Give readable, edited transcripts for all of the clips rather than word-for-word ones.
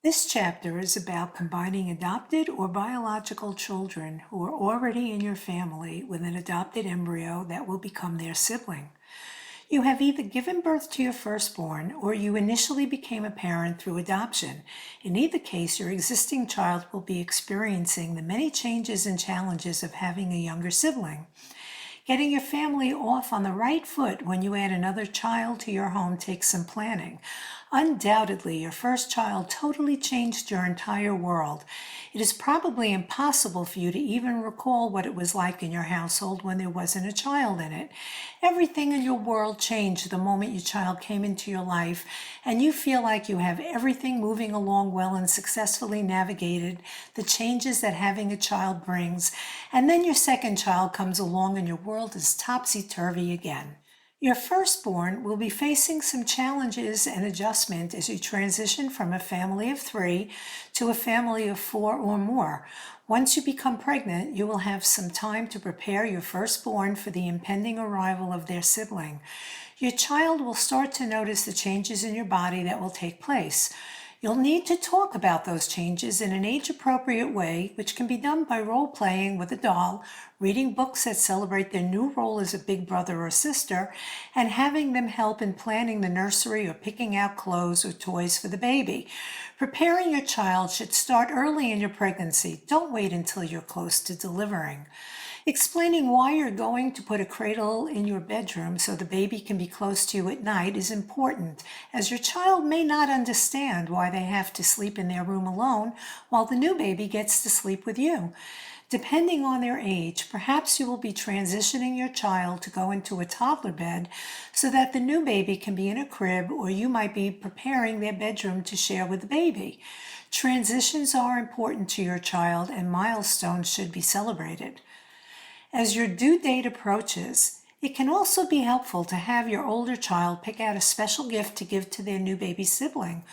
This chapter is about combining adopted or biological children who are already in your family with an adopted embryo that will become their sibling. You have either given birth to your firstborn or you initially became a parent through adoption. In either case, your existing child will be experiencing the many changes and challenges of having a younger sibling. Getting your family off on the right foot when you add another child to your home takes some planning. Undoubtedly, your first child totally changed your entire world. It is probably impossible for you to even recall what it was like in your household when there wasn't a child in it. Everything in your world changed the moment your child came into your life, and you feel like you have everything moving along well and successfully navigated the changes that having a child brings, and then your second child comes along and your world is topsy-turvy again. Your firstborn will be facing some challenges and adjustment as you transition from a family of 3 to a family of 4 or more. Once you become pregnant, you will have some time to prepare your firstborn for the impending arrival of their sibling. Your child will start to notice the changes in your body that will take place. You'll need to talk about those changes in an age-appropriate way, which can be done by role-playing with a doll, reading books that celebrate their new role as a big brother or sister, and having them help in planning the nursery or picking out clothes or toys for the baby. Preparing your child should start early in your pregnancy. Don't wait until you're close to delivering. Explaining why you're going to put a cradle in your bedroom so the baby can be close to you at night is important, as your child may not understand why they have to sleep in their room alone while the new baby gets to sleep with you. Depending on their age, perhaps you will be transitioning your child to go into a toddler bed so that the new baby can be in a crib, or you might be preparing their bedroom to share with the baby. Transitions are important to your child, and milestones should be celebrated. As your due date approaches, it can also be helpful to have your older child pick out a special gift to give to their new baby sibling.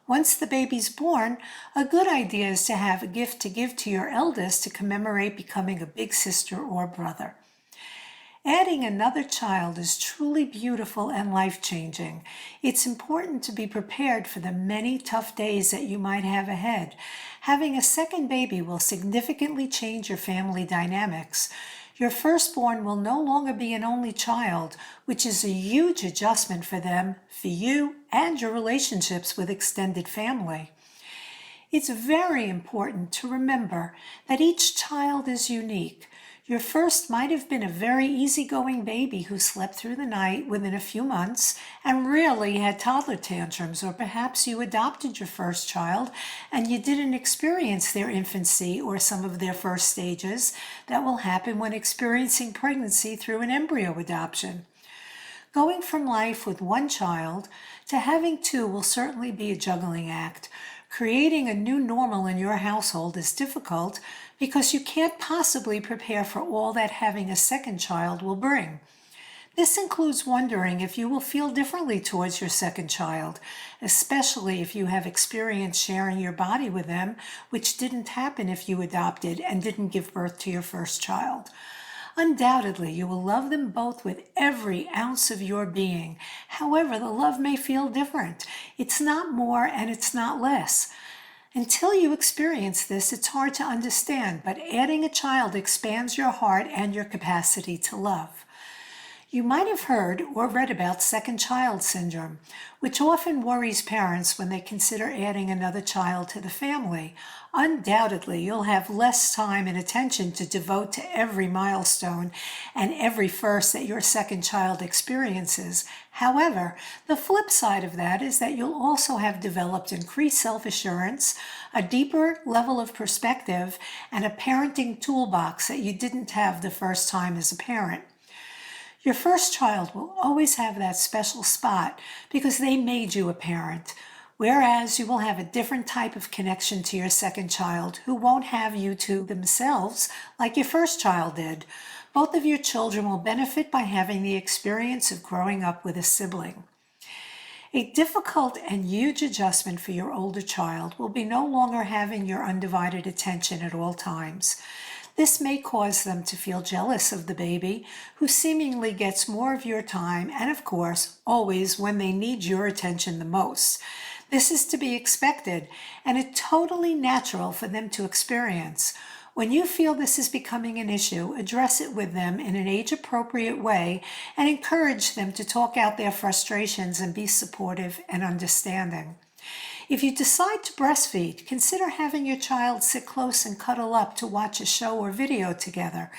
Once the baby's born, a good idea is to have a gift to give to your eldest to commemorate becoming a big sister or brother. Adding another child is truly beautiful and life-changing. It's important to be prepared for the many tough days that you might have ahead. Having a second baby will significantly change your family dynamics. Your firstborn will no longer be an only child, which is a huge adjustment for them, for you, and your relationships with extended family. It's very important to remember that each child is unique. Your first might have been a very easygoing baby who slept through the night within a few months and rarely had toddler tantrums, or perhaps you adopted your first child and you didn't experience their infancy or some of their first stages that will happen when experiencing pregnancy through an embryo adoption. Going from life with one child to having 2 will certainly be a juggling act. Creating a new normal in your household is difficult because you can't possibly prepare for all that having a second child will bring. This includes wondering if you will feel differently towards your second child, especially if you have experienced sharing your body with them, which didn't happen if you adopted and didn't give birth to your first child. Undoubtedly, you will love them both with every ounce of your being. However, the love may feel different. It's not more and it's not less. Until you experience this, it's hard to understand, but adding a child expands your heart and your capacity to love. You might have heard or read about second child syndrome, which often worries parents when they consider adding another child to the family. Undoubtedly, you'll have less time and attention to devote to every milestone and every first that your second child experiences. However, the flip side of that is that you'll also have developed increased self-assurance, a deeper level of perspective, and a parenting toolbox that you didn't have the first time as a parent. Your first child will always have that special spot because they made you a parent, whereas you will have a different type of connection to your second child who won't have you to themselves like your first child did. Both of your children will benefit by having the experience of growing up with a sibling. A difficult and huge adjustment for your older child will be no longer having your undivided attention at all times. This may cause them to feel jealous of the baby, who seemingly gets more of your time and, of course, always when they need your attention the most. This is to be expected, and it's totally natural for them to experience. When you feel this is becoming an issue, address it with them in an age-appropriate way and encourage them to talk out their frustrations and be supportive and understanding. If you decide to breastfeed, consider having your child sit close and cuddle up to watch a show or video together.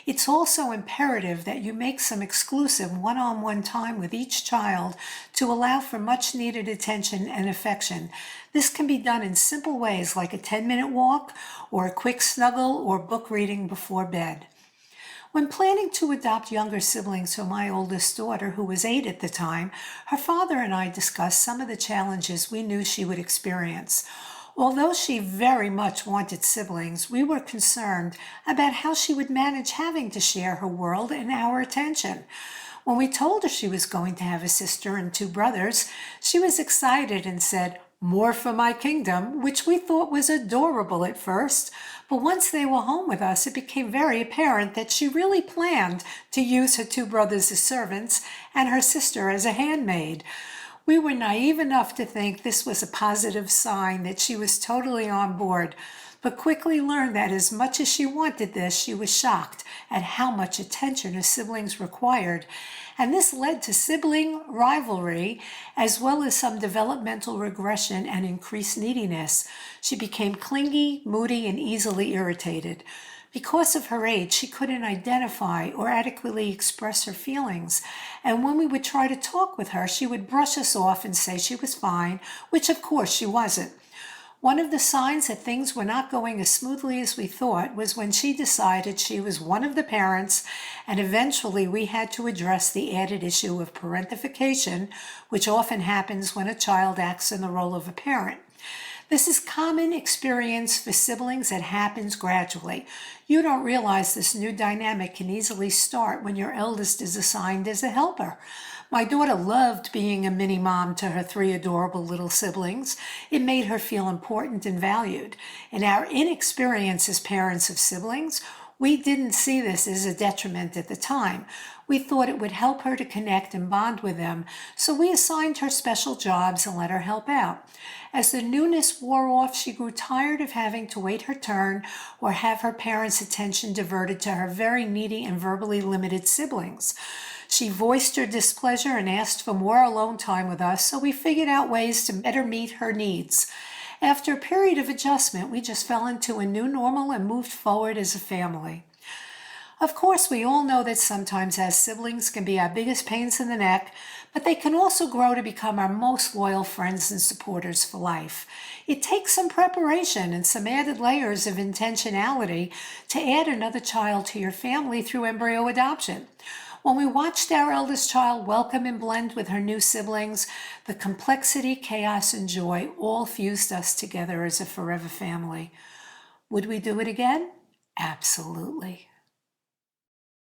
It's also imperative that you make some exclusive one-on-one time with each child to allow for much needed attention and affection. This can be done in simple ways like a 10-minute walk or a quick snuggle or book reading before bed. When planning to adopt younger siblings for my oldest daughter, who was 8 at the time, her father and I discussed some of the challenges we knew she would experience. Although she very much wanted siblings, we were concerned about how she would manage having to share her world and our attention. When we told her she was going to have a sister and 2 brothers, she was excited and said, "More for my kingdom," which we thought was adorable at first. But once they were home with us, it became very apparent that she really planned to use her 2 brothers as servants and her sister as a handmaid. We were naive enough to think this was a positive sign that she was totally on board, but quickly learned that as much as she wanted this, she was shocked at how much attention her siblings required. And this led to sibling rivalry, as well as some developmental regression and increased neediness. She became clingy, moody, and easily irritated. Because of her age, she couldn't identify or adequately express her feelings, and when we would try to talk with her, she would brush us off and say she was fine, which of course she wasn't. One of the signs that things were not going as smoothly as we thought was when she decided she was one of the parents, and eventually we had to address the added issue of parentification, which often happens when a child acts in the role of a parent. This is common experience for siblings that happens gradually. You don't realize this new dynamic can easily start when your eldest is assigned as a helper. My daughter loved being a mini mom to her 3 adorable little siblings. It made her feel important and valued. In our inexperience as parents of siblings, we didn't see this as a detriment at the time. We thought it would help her to connect and bond with them, so we assigned her special jobs and let her help out. As the newness wore off, she grew tired of having to wait her turn or have her parents' attention diverted to her very needy and verbally limited siblings. She voiced her displeasure and asked for more alone time with us, so we figured out ways to better meet her needs. After a period of adjustment, we just fell into a new normal and moved forward as a family. Of course, we all know that sometimes as siblings can be our biggest pains in the neck, but they can also grow to become our most loyal friends and supporters for life. It takes some preparation and some added layers of intentionality to add another child to your family through embryo adoption. When we watched our eldest child welcome and blend with her new siblings, the complexity, chaos, and joy all fused us together as a forever family. Would we do it again? Absolutely.